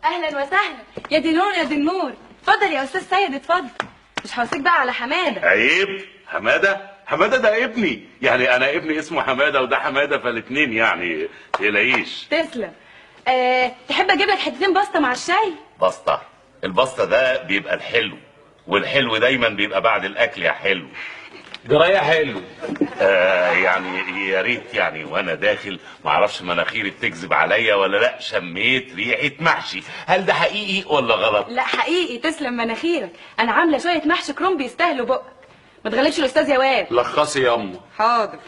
اهلا وسهلا. يا دي نور يا دي النور. اتفضل يا استاذ سيد اتفضل. مش هوصيك بقى على حماده. عيب. حماده ده ابني، يعني انا ابني اسمه حماده وده حماده، فالاتنين يعني تلاقيش. تسلم. تحب اجيب لك حتتين بسطه مع الشاي؟ بسطه؟ البسطه ده بيبقى الحلو، والحلو دايما بيبقى بعد الاكل يا حلو. جرايه حلو. يعني يا ريت، يعني وانا داخل معرفش مناخيري بتكذب عليا ولا لا، شميت ريحه محشي، هل ده حقيقي ولا غلط؟ لا حقيقي. تسلم مناخيرك. انا عامله شويه محشي كرنب بيستاهلوا بقك. ما تغلبش الاستاذ يا واد. لخصي ياما. حاضر.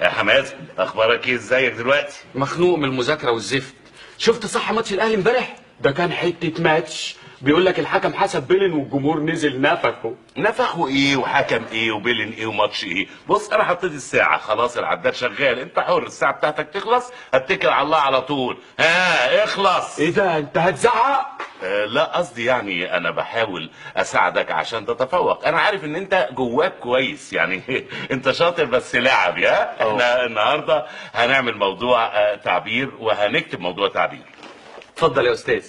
يا حماد اخبارك ايه؟ ازيك دلوقتي؟ مخنوق من المذاكره والزفت. شفت صح ماتش الاهلي امبارح؟ ده كان حته ماتش. بيقول لك الحكم حسب بيلن والجمهور نزل نفخوا ايه وحكم ايه وبيلن ايه وماتش ايه؟ بص انا حطيت الساعه خلاص، العداد شغال، انت حر، الساعه بتاعتك تخلص هتكل على الله على طول. اخلص. ايه ده انت هتزعق؟ لا قصدي يعني انا بحاول اساعدك عشان تتفوق، انا عارف ان انت جواك كويس يعني انت شاطر بس لعب. احنا النهارده هنعمل موضوع تعبير وهنكتب موضوع تعبير. اتفضل يا استاذ.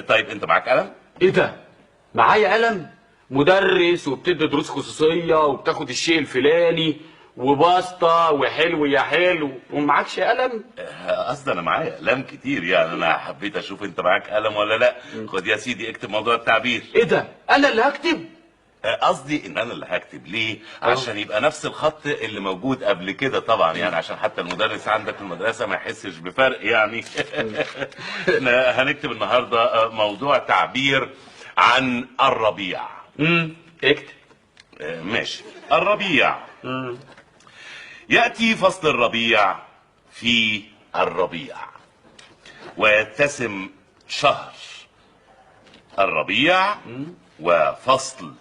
طيب انت معاك قلم؟ ايه ده؟ معايا قلم؟ مدرس وبتدي دروس خصوصيه وبتاخد الشيء الفلاني وباسطه وحلو يا حلو ومعكش قلم؟ قصدي انا معايا قلم كتير، يعني انا حبيت اشوف انت معاك قلم ولا لا. خد يا سيدي اكتب موضوع التعبير. ايه ده؟ انا اللي هكتب؟ قصدي ان انا اللي هكتب. ليه؟ عشان يبقى نفس الخط اللي موجود قبل كده طبعا، يعني عشان حتى المدرس عندك في المدرسه ما يحسش بفرق يعني. احنا هنكتب النهارده موضوع تعبير عن الربيع. اكتب. ماشي. الربيع. ياتي فصل الربيع في الربيع، ويتسم شهر الربيع وفصل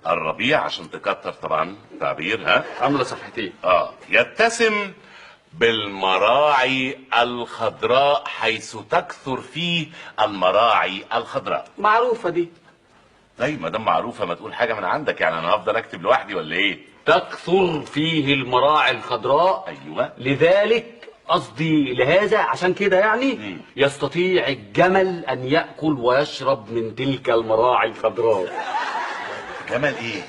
الربيع، عشان تكتر طبعا تعبير. عامله صفحتين. يتسم بالمراعي الخضراء، حيث تكثر فيه المراعي الخضراء. معروفه دي. طيب ما دام معروفه ما تقول حاجه من عندك، يعني انا هفضل اكتب لوحدي ولا ايه؟ تكثر فيه المراعي الخضراء. ايوه. لذلك قصدي لهذا، عشان كده يعني يستطيع الجمل ان ياكل ويشرب من تلك المراعي الخضراء. جمل ايه؟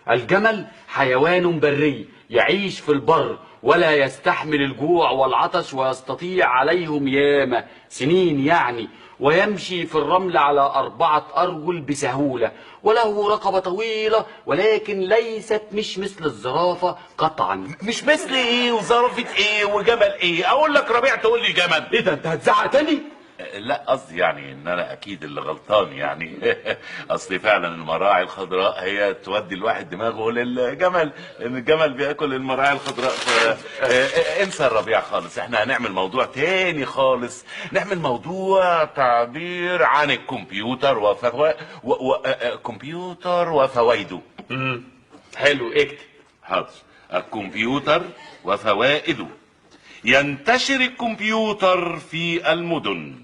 الجمل حيوان بري يعيش في البر ولا يستحمل الجوع والعطش، ويستطيع عليهم ياما سنين يعني، ويمشي في الرمل على 4 أرجل بسهولة، وله رقبة طويلة ولكن ليست مش مثل الزرافة قطعا. مش مثل ايه وزرافة ايه وجمل ايه؟ اقول لك ربيع تقول لي جمل. ايه ده انت هتزعق تاني؟ لا قصدي يعني ان انا اكيد اللي غلطان يعني. اصل فعلا المراعي الخضراء هي تودي الواحد دماغه للجمل، لان الجمل بياكل المراعي الخضراء. انسى الربيع خالص، احنا هنعمل موضوع تاني خالص، نعمل موضوع تعبير عن الكمبيوتر كمبيوتر وفوائده. حلو اكتب. حاضر. الكمبيوتر وفوائده. ينتشر الكمبيوتر في المدن.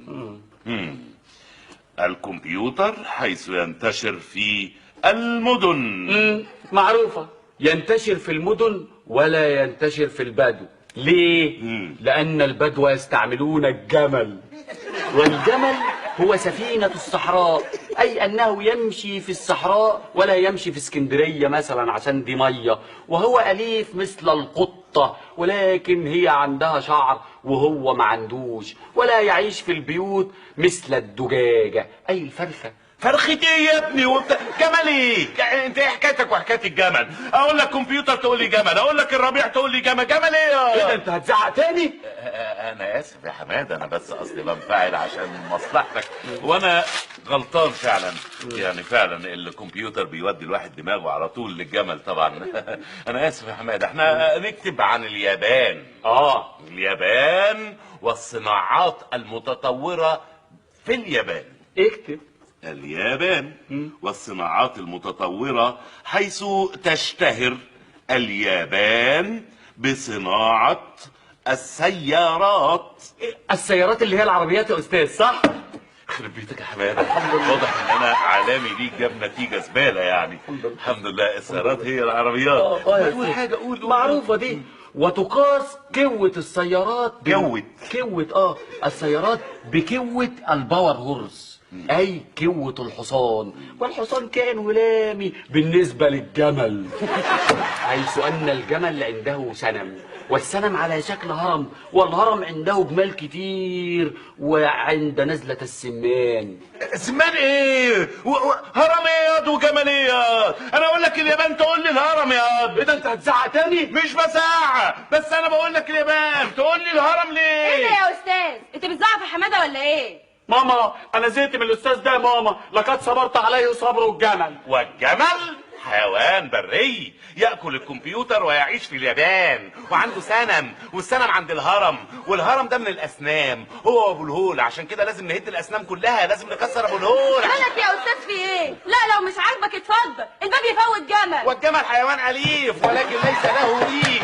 الكمبيوتر حيث ينتشر في المدن. معروفة. ينتشر في المدن ولا ينتشر في البدو. ليه؟ لأن البدو يستعملون الجمل، والجمل هو سفينة الصحراء، أي أنه يمشي في الصحراء ولا يمشي في اسكندرية مثلا عشان دي مية، وهو أليف مثل القطة، ولكن هي عندها شعر وهو ما عندوش، ولا يعيش في البيوت مثل الدجاجة أي الفرخة. فرخة ايه يا ابني وانت جمل ايه؟ انت ايه حكايتك وحكاية الجمل؟ اقول لك كمبيوتر تقول لي جمل، اقول لك الربيع تقول لي جمل. جمل ايه؟ ايه ده انت هتزعق تاني؟ انا اسف يا حماد، انا بس قصدي بنفعل عشان مصلحتك، وانا غلطان فعلا. يعني فعلا الكمبيوتر بيودي الواحد دماغه على طول للجمل طبعا. انا اسف يا حماد. احنا نكتب عن اليابان. اليابان والصناعات المتطورة في اليابان. اكتب. اليابان والصناعات المتطورة، حيث تشتهر اليابان بصناعة السيارات اللي هي العربيات يا أستاذ، صح؟ يخرب بيتك يا حماد، واضح ان انا علامي ليك جاب نتيجة زبالة يعني. الحمد لله السيارات هي العربيات. قول حاجة. قول. معروفة دي. وتقاس كوة السيارات كوة السيارات بكوة الباور هورس، أي كوة الحصان، والحصان كائن هلامي بالنسبة للجمل، حيث أن الجمل عنده سنم، والسنم على شكل هرم، والهرم عنده جمال كتير، وعند نزلة السمان. سمان ايه؟ هرميات وجماليات. انا اقول لك اليابان تقول لي الهرم يا إيه ده، أنت هتزعق تاني؟ مش بزعق، بس انا بقول لك اليابان تقول لي الهرم ليه؟ ايه ده يا استاذ؟ انت بتزعق في حماده ولا ايه؟ ماما أنا زهقت من الأستاذ ده يا ماما، لقد صبرت عليه صبر الجمل. والجمل حيوان بري ياكل الكمبيوتر ويعيش في اليابان، وعنده سنم، والسنم عند الهرم، والهرم ده من الاسنام، هو ابو الهول. عشان كده لازم نهد الاسنام كلها، لازم نكسر ابو الهول. مالك يا استاذ في ايه؟ لا لو مش عاجبك اتفضل، الباب يفوت جمل. والجمل حيوان اليف ولكن ليس له ريش.